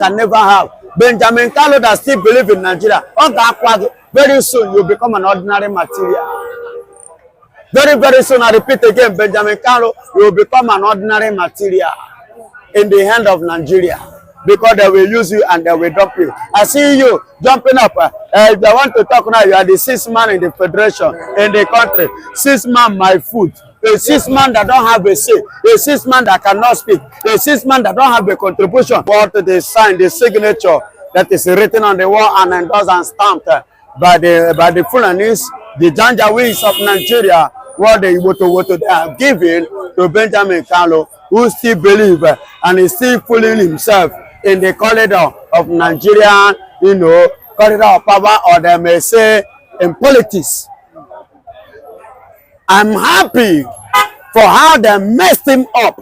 can never have. Benjamin Kalu that still believe in Nigeria. Very soon you'll become an ordinary material. Very, very soon, I repeat again, Benjamin Kalu will become an ordinary material in the hand of Nigeria. Because they will use you and they will drop you. I see you jumping up. If they want to talk now, you are the sixth man in the federation, in the country. Sixth man, my foot. A sixth man that don't have a say. A sixth man that cannot speak. A sixth man that don't have a contribution. What they sign, the signature that is written on the wall and endorsed and stamped by the Fulanis, the Janjaweeds of Nigeria, what they have given to Benjamin Kalu, who still believe and is still fooling himself in the corridor of Nigerian, corridor of power, or they may say in politics. I'm happy for how they messed him up.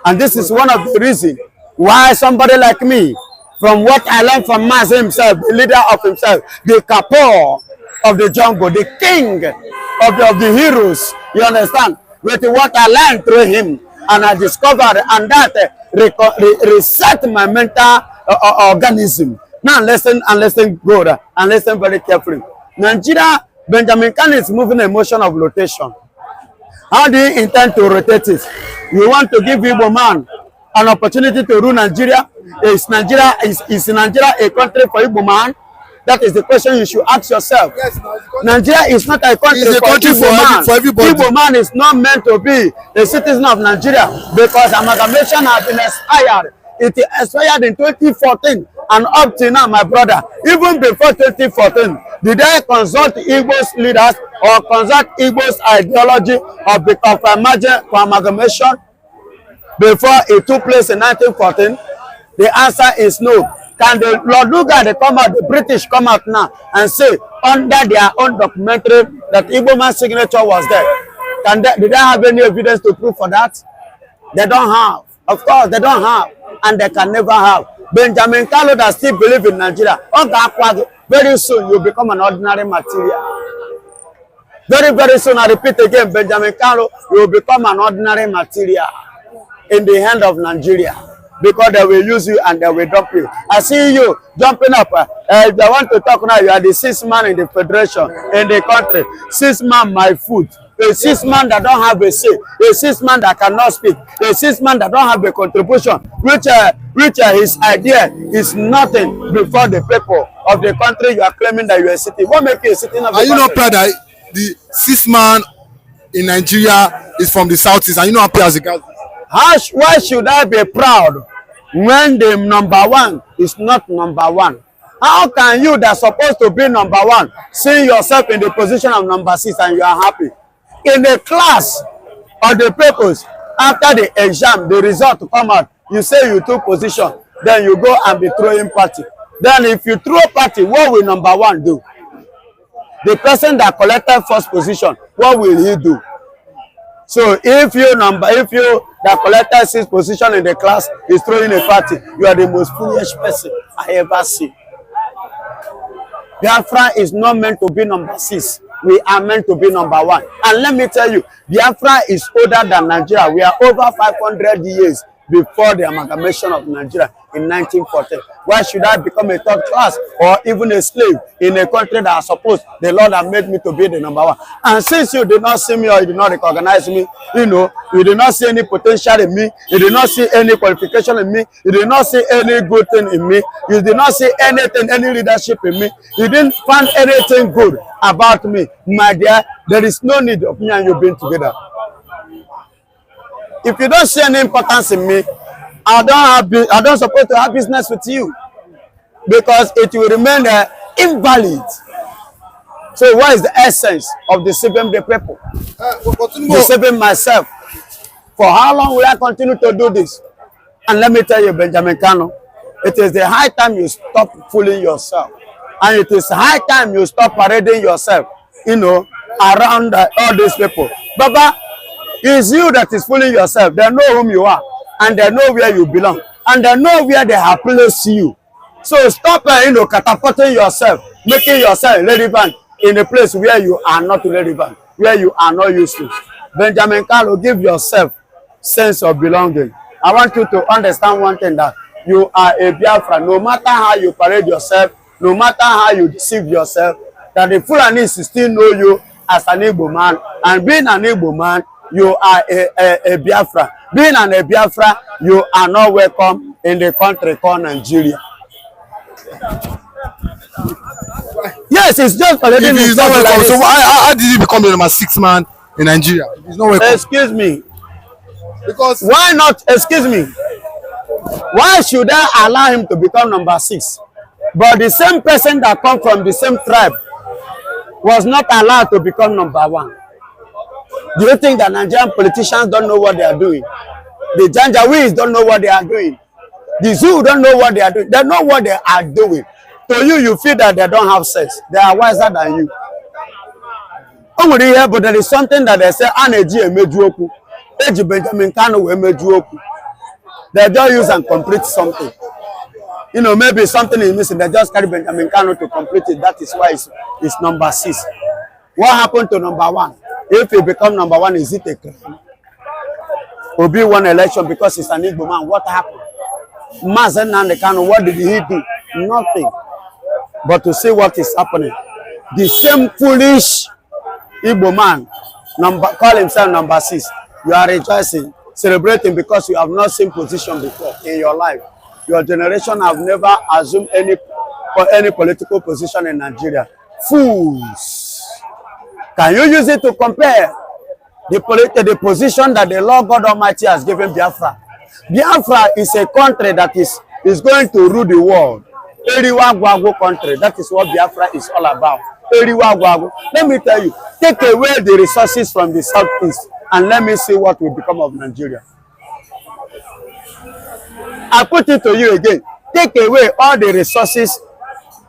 And this is one of the reasons why somebody like me, from what I learned from Mas himself, the leader of himself, the capo of the jungle, the king of the heroes, you understand? With what I learned through him, and I discovered, and that reset my mental organism. Now listen and listen good and listen very carefully. Nigeria, Benjamin Kalu is moving a motion of rotation. How do you intend to rotate it? You want to give Igbo man an opportunity to rule Nigeria? Is Nigeria a country for Igbo man? That is the question you should ask yourself. Yes, Nigeria is not a country, for everybody. Igbo man is not meant to be a citizen of Nigeria because amalgamation has been expired. It expired in 2014 and up to now, my brother. Even before 2014, did they consult Igbo's leaders or consult Igbo's ideology of amalgamation before it took place in 1914? The answer is no. Can the Lord Luga, the British come out now and say under their own documentary that Igbo man's signature was there? Did they have any evidence to prove for that? They don't have. Of course, they don't have. And they can never have. Benjamin Kalu that still believe in Nigeria. Very soon you'll become an ordinary material. Very, very soon, I repeat again, Benjamin Kalu will become an ordinary material in the hand of Nigeria. Because they will use you and they will drop you. I see you jumping up. If they want to talk now, you are the sixth man in the federation, in the country. Sixth man, my foot. A sixth man that don't have a say. A sixth man that cannot speak. A sixth man that don't have a contribution. Which his idea is nothing before the people of the country you are claiming that you are sitting. What makes you a citizen of the country? Are you not proud that the sixth man in Nigeria is from the southeast? Are you not happy as a guy? Why should I be proud when the number one is not number one? How can you that's supposed to be number one see yourself in the position of number 6 and you are happy? In the class of the papers, after the exam, the result come out, you say you took position, then you go and be throwing party. Then if you throw party, what will number one do? The person that collected first position, what will he do? So if you that collected 6th position in the class is throwing a party, you are the most foolish person I ever see. Biafra is not meant to be number 6. We are meant to be number 1. And let me tell you, Biafra is older than Nigeria. We are over 500 years before the amalgamation of Nigeria in 1940. Why should I become a third class or even a slave in a country that I suppose the Lord has made me to be the number 1? And since you did not see me or you did not recognize me, you did not see any potential in me, you did not see any qualification in me, you did not see any good thing in me, you did not see anything, any leadership in me, you didn't find anything good about me, my dear, there is no need of me and you being together. If you don't see any importance in me, I don't supposed to have business with you because it will remain invalid. So what is the essence of deceiving the people? Deceiving myself. For how long will I continue to do this? And let me tell you, Benjamin Kalu, it is the high time you stop fooling yourself. And it is high time you stop parading yourself, around all these people. Baba, it's you that is fooling yourself. They know whom you are. And they know where you belong. And they know where they have placed you. So stop, catapulting yourself, making yourself relevant in a place where you are not relevant, where you are not useful. Benjamin Kalu, give yourself sense of belonging. I want you to understand one thing, that you are a Biafra. No matter how you parade yourself, no matter how you deceive yourself, that the Fulanis still know you as an Igbo man. And being an Igbo man, you are a Biafra. Being a Biafra, you are not welcome in the country called Nigeria. Yes, it's just already. If he's not welcome, like so how did he become the number 6 man in Nigeria? If he's not welcome. Excuse me. Because why not? Excuse me. Why should I allow him to become number 6? But the same person that come from the same tribe was not allowed to become number 1. Do you think that Nigerian politicians don't know what they are doing? The Janjaweeds don't know what they are doing. The Zoo don't know what they are doing. They know what they are doing. To you, you feel that they don't have sense. They are wiser than you. Only here, but there is something that they say, Aneji Emejuoku. Eji Benjamin Kanu Emejuoku. They just use and complete something. You know, maybe something is missing. They just carry Benjamin Kanu to complete it. That is why it's number 6. What happened to number 1? If he become number 1, is it a crime? Obi won election because he's an Igbo man. What happened? Mazen Kanu, what did he do? Nothing. But to see what is happening. The same foolish Igbo man call himself number 6. You are rejoicing, celebrating because you have not seen position before in your life. Your generation have never assumed any political position in Nigeria. Fools. Can you use it to compare the position that the Lord God Almighty has given Biafra? Biafra is a country that is going to rule the world. Eriwa country. That is what Biafra is all about. Eriwa. Let me tell you, take away the resources from the southeast and let me see what will become of Nigeria. I put it to you again. Take away all the resources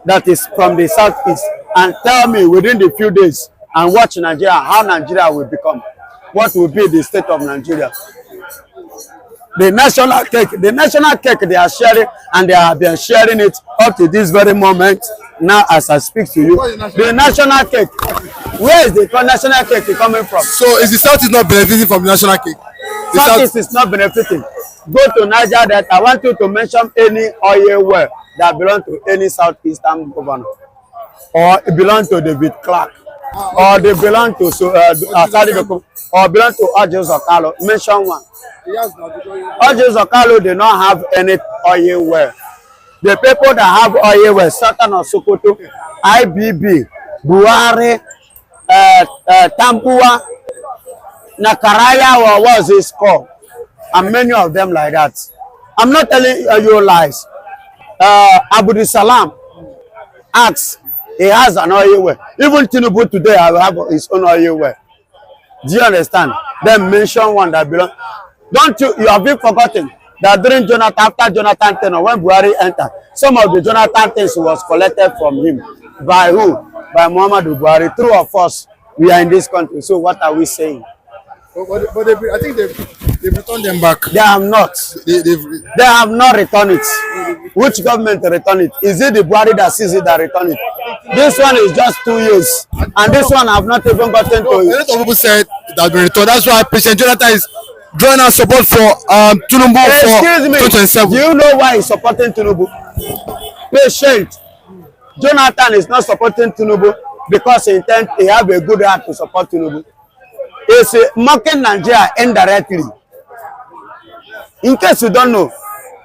that is from the southeast and tell me within the few days and watch Nigeria, how Nigeria will become. What will be the state of Nigeria? The national cake they are sharing, and they have been sharing it up to this very moment. Now, as I speak to you, the national cake. Where is the national cake coming from? So, is the Southeast not benefiting from the national cake? The Southeast is not benefiting. Go to Niger that I want you to mention any oil well that belong to any Southeastern governor, or it belong to David Clark, or they belong to or belong to Ojos or Kalu. Mention one. Ojos or Kalu do not have any oil well. The people that have oil well, Sultan of Sokoto, IBB, Buhari, Tampuwa, Nakaraya, or what was his called? And many of them like that. I'm not telling you lies. Abu Salam asks, he has an oil well. Even Tinubu today will have his own oil well. Do you understand? Then mention one that belongs. Don't you have been forgotten that during Jonathan, after Jonathan tenure, when Buhari entered, some of the Jonathan things was collected from him. By who? By Muhammadu Buhari. True of us, we are in this country. So what are we saying? But I think they've returned them back. They have not. They have not returned it. Which government returned it? Is it the Buhari that sees it that returned it? This one is just 2 years. And this one have not even gotten to it. A lot of people said it has been returned. That's why President Jonathan is drawing out support for Tinubu for 2027. Do you know why he's supporting Tinubu? Patient. Jonathan is not supporting Tinubu because he have a good heart to support Tinubu. He's mocking Nigeria indirectly. In case you don't know,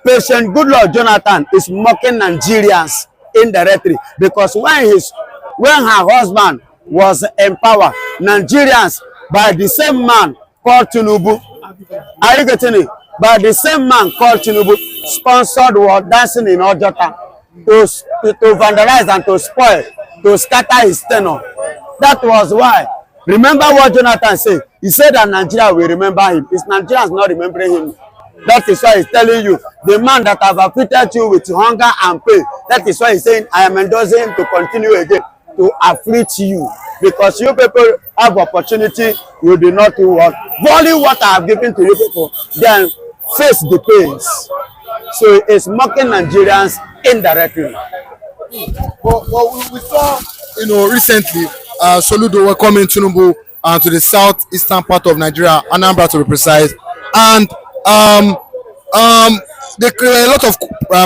Patient Goodluck Jonathan is mocking Nigerians indirectly because when her husband was in power, Nigerians by the same man called Tinubu, are you getting it? By the same man called Tinubu sponsored war dancing in Ojota to vandalize and to spoil, to scatter his tenure. That was why. Remember what Jonathan said? He said that Nigeria will remember him. It's Nigerians not remembering him. That is why he's telling you, the man that have afflicted you with hunger and pain. That is why he's saying, I am endorsing him to continue again, to afflict you. Because you people have opportunity, you do not do what. Value what I have given to you people, then face the pains. So it's mocking Nigerians indirectly. Well, we saw, recently, Soludo welcoming Tinubu to the southeastern part of Nigeria, Anambra to be precise, and there were a lot of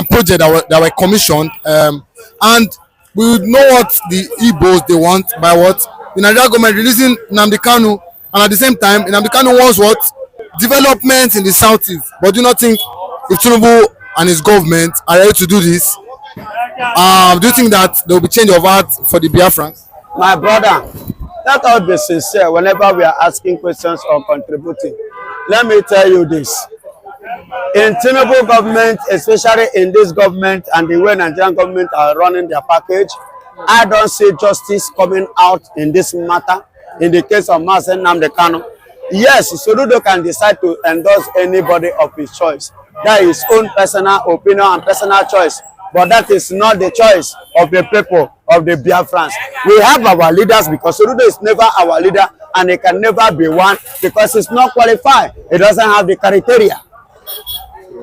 projects that were commissioned, and we would know what the Igbos they want by what the Nigerian government releasing Nnamdi Kanu, and at the same time Nnamdi Kanu wants what development in the southeast. But do you not think if Tinubu and his government are ready to do this, do you think that there will be change of heart for the Biafrans? My brother, let us be sincere whenever we are asking questions or contributing. Let me tell you this. In Tinubu government, especially in this government and the way Nigerian government are running their package, I don't see justice coming out in this matter. In the case of Mazen Nnamdi Kanu, yes, Soludo can decide to endorse anybody of his choice. That is his own personal opinion and personal choice. But that is not the choice of the people of the Biafrans. We have our leaders because Soludo is never our leader and he can never be one because he's not qualified. He doesn't have the criteria.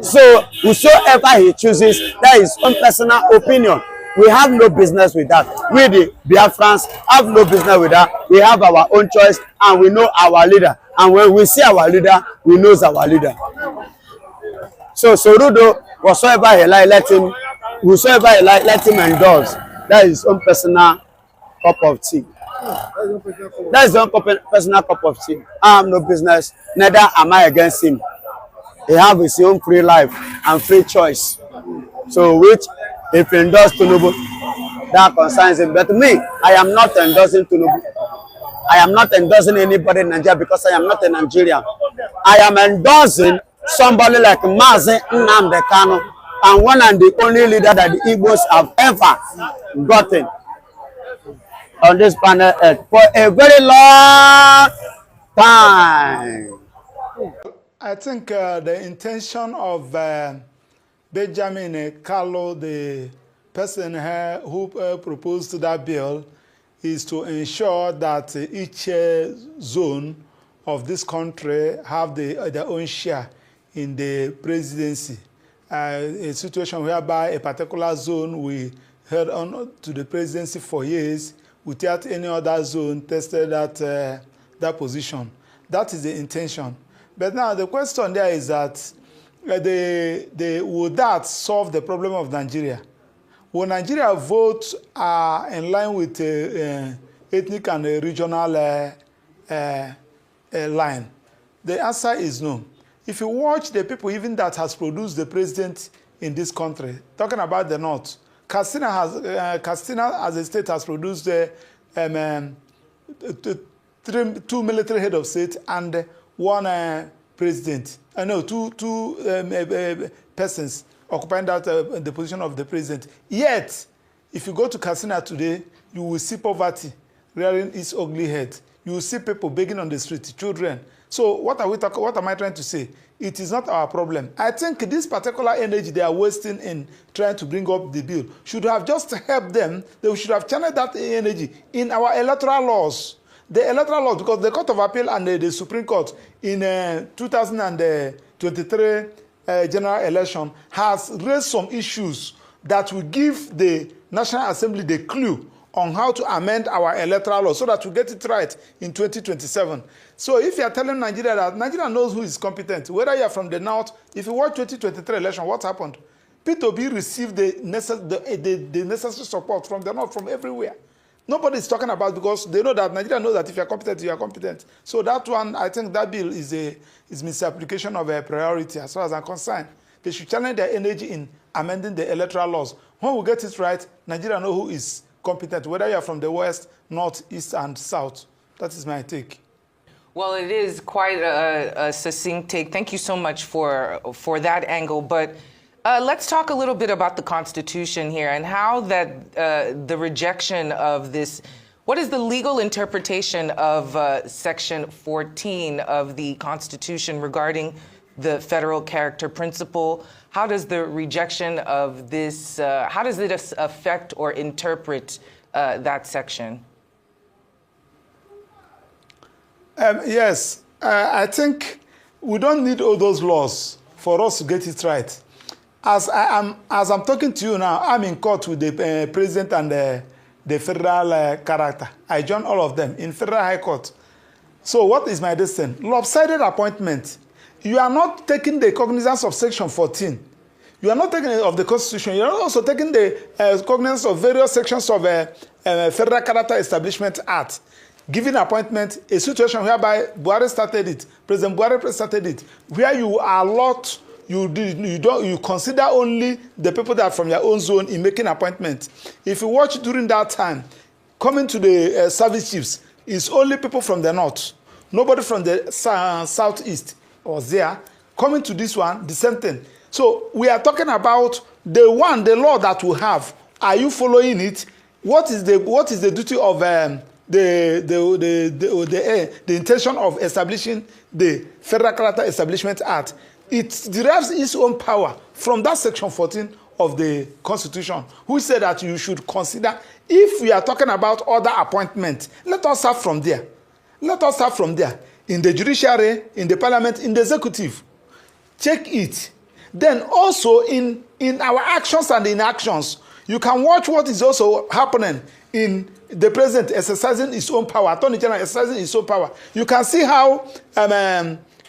So whosoever he chooses, that is his own personal opinion. We have no business with that. We the Biafrans have no business with that. We have our own choice and we know our leader. And when we see our leader, we know our leader. So Soludo, whatsoever he like, let him endorse. That is his own personal cup of tea. That is his own personal cup of tea. I have no business, neither am I against him. He have his own free life and free choice. So which, if he endorse Tinubu, that concerns him. But me, I am not endorsing Tinubu. I am not endorsing anybody in Nigeria because I am not a Nigerian. I am endorsing somebody like Mazen Nnamdi Kanu, and one and the only leader that the Igbos have ever gotten on this planet Earth for a very long time. I think the intention of Benjamin Kalu, the person who proposed that bill, is to ensure that each zone of this country have their own share in the presidency. A situation whereby a particular zone we held on to the presidency for years without any other zone tested that position. That is the intention. But now the question there is that would that solve the problem of Nigeria? Will Nigeria vote in line with ethnic and regional line? The answer is no. If you watch the people even that has produced the president in this country, talking about the North, Katsina as a state has produced two military head of state and one president. Two persons occupying that the position of the president. Yet, if you go to Katsina today, you will see poverty rearing its ugly head. You will see people begging on the street, children. So what are we talking? What am I trying to say? It is not our problem. I think this particular energy they are wasting in trying to bring up the bill should have just helped them. They should have channeled that energy in our electoral laws. The electoral laws, because the Court of Appeal and the Supreme Court in 2023 general election has raised some issues that will give the National Assembly the clue on how to amend our electoral law so that we get it right in 2027. So if you are telling Nigeria that Nigeria knows who is competent, whether you are from the North, if you watch 2023 election, what happened? P2B received the necessary support from the North, from everywhere. Nobody is talking about, because they know that Nigeria knows that if you are competent, you are competent. So that one, I think that bill is misapplication of a priority as far as I'm concerned. They should challenge their energy in amending the electoral laws. When we get it right, Nigeria knows who is competent, whether you are from the West, North, East, and South. That is my take. Well, it is quite a succinct take. Thank you so much for that angle. But let's talk a little bit about the Constitution here and how that the rejection of this. What is the legal interpretation of Section 14 of the Constitution regarding the federal character principle? How does the rejection of this, how does it affect or interpret that section? Yes, I think we don't need all those laws for us to get it right. As I'm talking to you now, I'm in court with the president and the federal character. I join all of them in Federal High Court. So what is my decision? Lopsided appointment. You are not taking the cognizance of Section 14. You are not taking of the Constitution. You are also taking the cognizance of various sections of Federal Character Establishment Act, giving appointment, a situation whereby Buhari started it, President Buhari started it, where you are allowed, you consider only the people that are from your own zone in making appointments. If you watch during that time, coming to the service chiefs, it's only people from the north. Nobody from the southeast was there. Coming to this one, the same thing. So we are talking about the law that we have. Are you following it? What is the duty of the intention of establishing the Federal Character Establishment Act? It derives its own power from that section 14 of the Constitution, who said that you should consider, if we are talking about other appointments, let us start from there. Let us start from there. In the judiciary, in the parliament, in the executive. Check it. Then also in our actions and inactions, you can watch what is also happening in the president exercising his own power, Attorney General exercising his own power. You can see how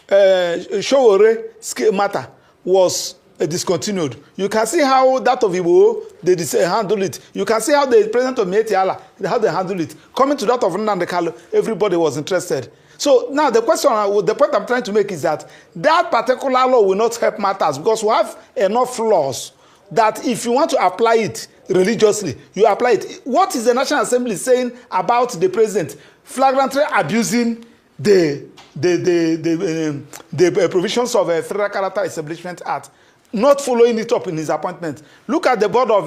Showore matter was discontinued. You can see how that of Igbo, they handle it. You can see how the president of Mietiala, how they handle it. Coming to that of Nnamdi Kalu, everybody was interested. So now the point I'm trying to make is that that particular law will not help matters, because we have enough laws that if you want to apply it religiously, you apply it. What is the National Assembly saying about the president flagrantly abusing the provisions of a Federal Character Establishment Act, not following it up in his appointment? Look at the Board of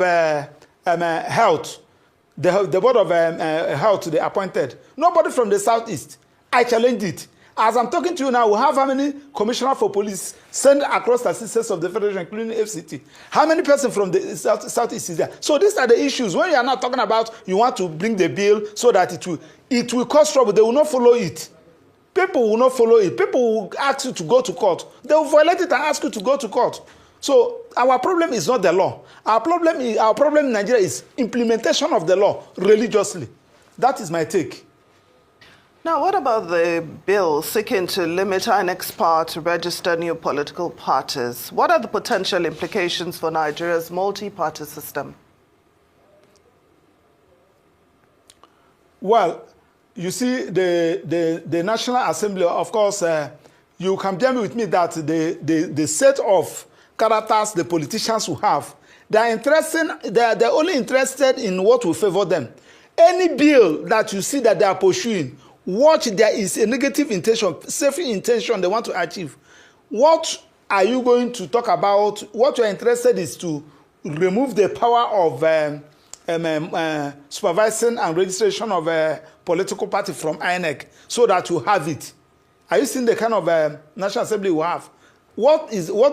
Health, the Board of Health they appointed. Nobody from the Southeast. I challenged it. As I'm talking to you now, we have how many commissioners for police sent across the systems of the Federation, including FCT? How many persons from the Southeast is there? So these are the issues. When you are not talking about you want to bring the bill so that it will cause trouble, they will not follow it. People will not follow it. People will ask you to go to court. They will violate it and ask you to go to court. So our problem is not the law. Our problem in Nigeria is implementation of the law religiously. That is my take. Now, what about the bill seeking to limit INEC's power to register new political parties? What are the potential implications for Nigeria's multi-party system? Well, you see, the National Assembly, of course, you can bear with me that the set of characters the politicians will have, they're only interested in what will favor them. Any bill that you see that they are pursuing, watch, there is a negative intention, selfish intention they want to achieve. What are you going to talk about? What you're interested is to remove the power of supervising and registration of a political party from INEC so that you have it. Are you seeing the kind of National Assembly we have? What is our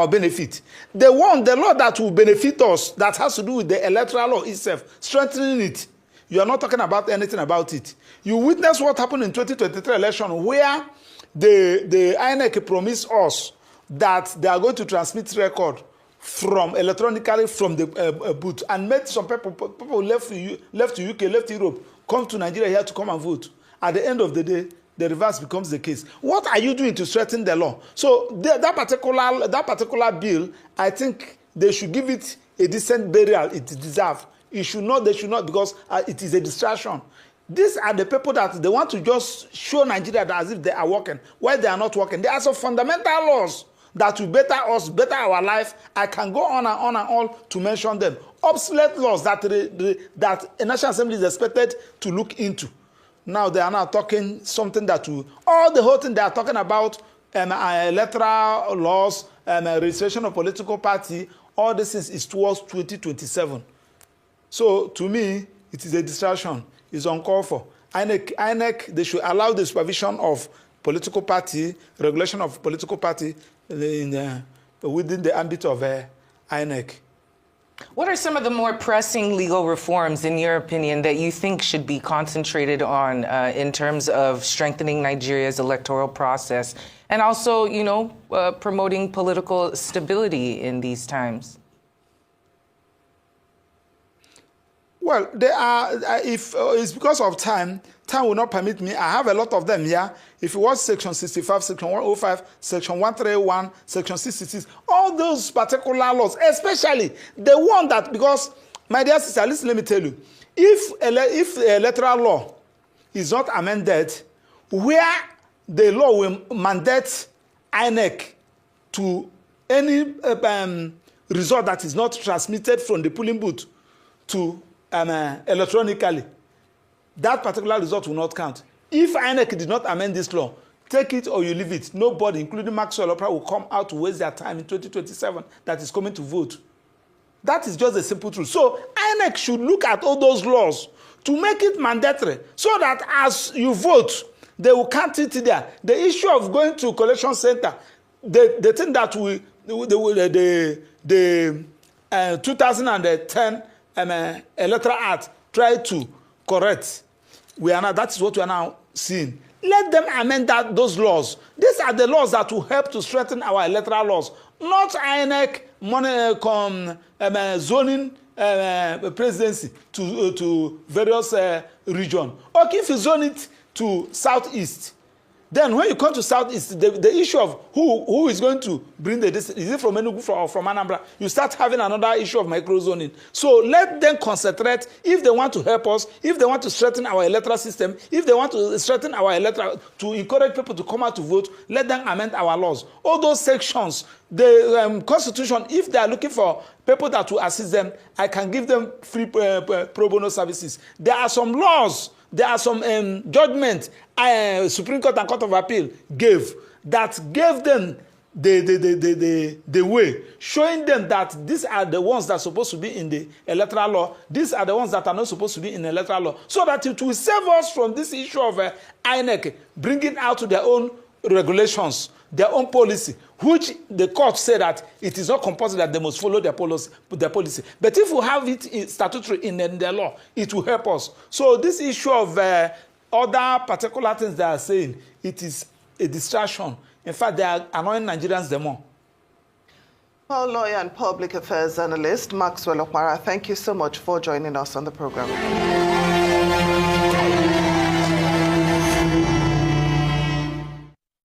benefit? The law that will benefit us, that has to do with the electoral law itself, strengthening it. You are not talking about anything about it. You witness what happened in 2023 election, where the INEC promised us that they are going to transmit record from electronically from the booth, and made some people left to UK, left Europe, come to Nigeria here to come and vote. At the end of the day, the reverse becomes the case. What are you doing to strengthen the law? So that particular bill, I think they should give it a decent burial it deserves. They should not, because it is a distraction. These are the people that they want to just show Nigeria that as if they are working, while they are not working. There are some fundamental laws that will better us, better our life. I can go on and on and on to mention them. Obsolete laws that a National Assembly is expected to look into. Now they are now talking something that will, all the whole thing they are talking about, electoral laws, registration of political party, all this is towards 2027. So to me, it is a distraction. It's uncalled for. INEC, they should allow the supervision of political party, regulation of political party within the ambit of INEC. What are some of the more pressing legal reforms, in your opinion, that you think should be concentrated on in terms of strengthening Nigeria's electoral process and also, promoting political stability in these times? Well, they are, if it's because of time will not permit me. I have a lot of them here. If you watch Section 65, Section 105, Section 131, Section 66, all those particular laws, especially the one that, because, my dear sister, listen, let me tell you, if the electoral law is not amended, where the law will mandate INEC to any result that is not transmitted from the polling booth to electronically, that particular result will not count. If INEC did not amend this law, take it or you leave it. Nobody, including Maxwell Opera, will come out to waste their time in 2027 that is coming to vote. That is just a simple truth. So INEC should look at all those laws to make it mandatory so that as you vote, they will count it there. The issue of going to collection center, the thing that the 2010 Electoral Act tried to correct, that is what we are now seeing. Let them amend those laws. These are the laws that will help to strengthen our electoral laws, not INEC zoning presidency to various regions. Okay, if you zone it to southeast, then when you come to southeast, the issue of who is going to bring the distance, is it from Enugu or from Anambra, you start having another issue of microzoning. So let them concentrate. If they want to help us, if they want to strengthen our electoral system, if they want to strengthen our electoral, to encourage people to come out to vote, let them amend our laws. All those sections, the Constitution, if they are looking for people that will assist them, I can give them free pro bono services. There are some laws, there are some judgments Supreme Court and Court of Appeal gave them the way, showing them that these are the ones that are supposed to be in the electoral law, these are the ones that are not supposed to be in the electoral law, so that it will save us from this issue of INEC bringing out their own regulations, their own policy, which the court said that it is not compulsory that they must follow their policy. But if we have it statutory in the law, it will help us. So this issue of other particular things they are saying, it is a distraction. In fact, they are annoying Nigerians the more. Well, lawyer and public affairs analyst Maxwell Okpara, thank you so much for joining us on the program.